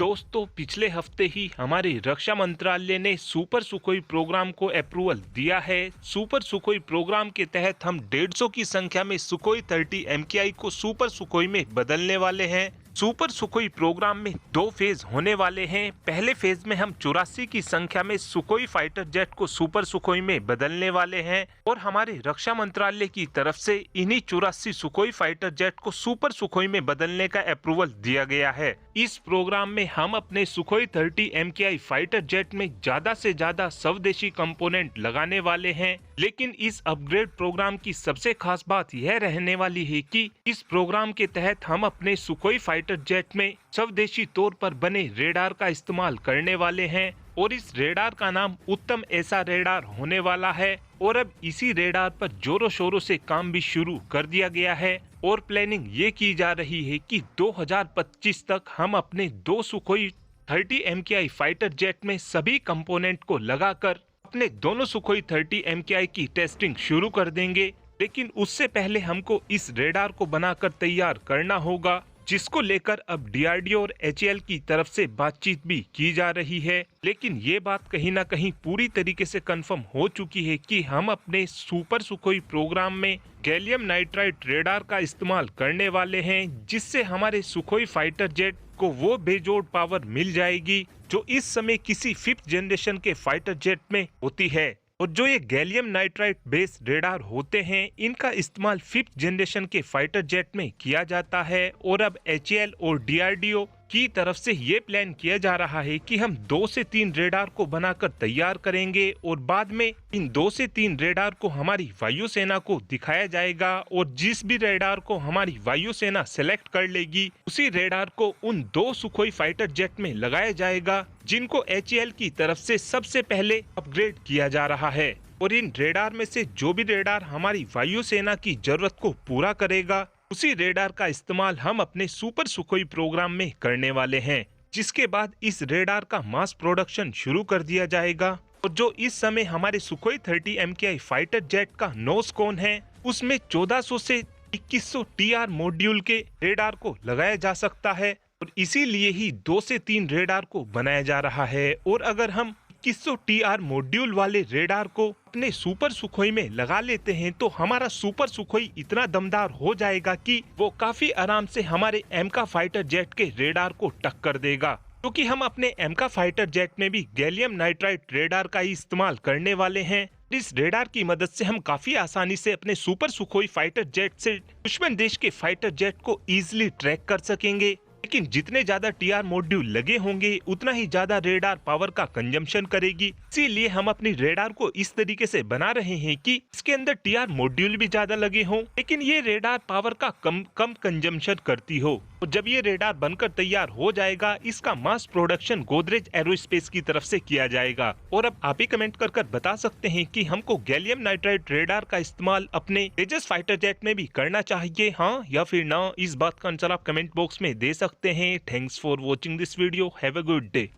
दोस्तों, पिछले हफ्ते ही हमारे रक्षा मंत्रालय ने सुपर सुखोई प्रोग्राम को अप्रूवल दिया है। सुपर सुखोई प्रोग्राम के तहत हम 150 की संख्या में सुखोई 30 MKI को सुपर सुखोई में बदलने वाले हैं। सुपर सुखोई प्रोग्राम में 2 फेज होने वाले हैं। पहले फेज में हम 84 की संख्या में सुखोई फाइटर जेट को सुपर सुखोई में बदलने वाले हैं और हमारे रक्षा मंत्रालय की तरफ से इन्हीं 84 सुखोई फाइटर जेट को सुपर सुखोई में बदलने का अप्रूवल दिया गया है। इस प्रोग्राम में हम अपने सुखोई 30 MKI फाइटर जेट में ज्यादा से ज्यादा स्वदेशी कंपोनेंट लगाने वाले हैं। लेकिन इस अपग्रेड प्रोग्राम की सबसे खास बात यह रहने वाली है कि इस प्रोग्राम के तहत हम अपने सुखोई फाइटर जेट में स्वदेशी तौर पर बने रेडार का इस्तेमाल करने वाले हैं और इस रेडार का नाम उत्तम ऐसा रेडार होने वाला है। और अब इसी रेडार पर जोरों शोरों से काम भी शुरू कर दिया गया है और प्लानिंग ये की जा रही है कि 2025 तक हम अपने 2 सुखोई 30 MKI फाइटर जेट में सभी कंपोनेंट को लगाकर अपने दोनों सुखोई 30 MKI की टेस्टिंग शुरू कर देंगे। लेकिन उससे पहले हमको इस रेडार को बनाकर तैयार करना होगा, जिसको लेकर अब DRDO और HAL की तरफ से बातचीत भी की जा रही है। लेकिन ये बात कहीं ना कहीं पूरी तरीके से कंफर्म हो चुकी है कि हम अपने सुपर सुखोई प्रोग्राम में गैलियम नाइट्राइड रेडार का इस्तेमाल करने वाले हैं, जिससे हमारे सुखोई फाइटर जेट को वो बेजोड़ पावर मिल जाएगी जो इस समय किसी 5th जनरेशन के फाइटर जेट में होती है। और जो ये गैलियम नाइट्राइड बेस्ड रेडार होते हैं, इनका इस्तेमाल 5th जनरेशन के फाइटर जेट में किया जाता है। और अब HAL और DRDO की तरफ से ये प्लान किया जा रहा है कि हम 2 से 3 रेडार को बनाकर तैयार करेंगे और बाद में इन 2 से 3 रेडार को हमारी वायुसेना को दिखाया जाएगा और जिस भी रेडार को हमारी वायुसेना सेलेक्ट कर लेगी, उसी रेडार को उन 2 सुखोई फाइटर जेट में लगाया जाएगा, जिनको HAL की तरफ से सबसे पहले अपग्रेड किया जा रहा है। और इन रेडार में से जो भी रेडार हमारी वायुसेना की जरूरत को पूरा करेगा, उसी रेडार का इस्तेमाल हम अपने सुपर सुखोई प्रोग्राम में करने वाले हैं, जिसके बाद इस रेडार का मास प्रोडक्शन शुरू कर दिया जाएगा। और जो इस समय हमारे सुखोई 30 MKI फाइटर जेट का नोज कोन है, उसमें 1400 से 2100 TR मॉड्यूल के रेडार को लगाया जा सकता है और इसीलिए ही 2 से 3 रेडार को बनाया जा रहा है। और अगर हम 2100 TR मॉड्यूल वाले रेडार को अपने सुपर सुखोई में लगा लेते हैं तो हमारा सुपर सुखोई इतना दमदार हो जाएगा कि वो काफी आराम से हमारे एमका फाइटर जेट के रेडार को टक्कर देगा, क्योंकि हम अपने एमका फाइटर जेट में भी गैलियम नाइट्राइड रेडार का ही इस्तेमाल करने वाले हैं। इस रेडार की मदद से हम काफी आसानी से अपने सुपर सुखोई फाइटर जेट से दुश्मन देश के फाइटर जेट को इजीली ट्रैक कर सकेंगे। लेकिन जितने ज्यादा TR मॉड्यूल लगे होंगे, उतना ही ज्यादा रेडार पावर का कंजम्पशन करेगी। इसीलिए हम अपनी रेडार को इस तरीके से बना रहे हैं कि इसके अंदर TR मॉड्यूल भी ज्यादा लगे हों, लेकिन ये रेडार पावर का कम कंजम्पशन करती हो। और जब ये रेडार बनकर तैयार हो जाएगा, इसका मास प्रोडक्शन गोदरेज एरोस्पेस की तरफ से किया जाएगा। और अब आप ही कमेंट कर बता सकते हैं कि हमको गैलियम नाइट्राइड रेडार का इस्तेमाल अपने तेजस फाइटर जेट में भी करना चाहिए, हाँ या फिर ना। इस बात का आंसर आप कमेंट बॉक्स में दे सकते हैं। Thanks for watching this video. Have a good day.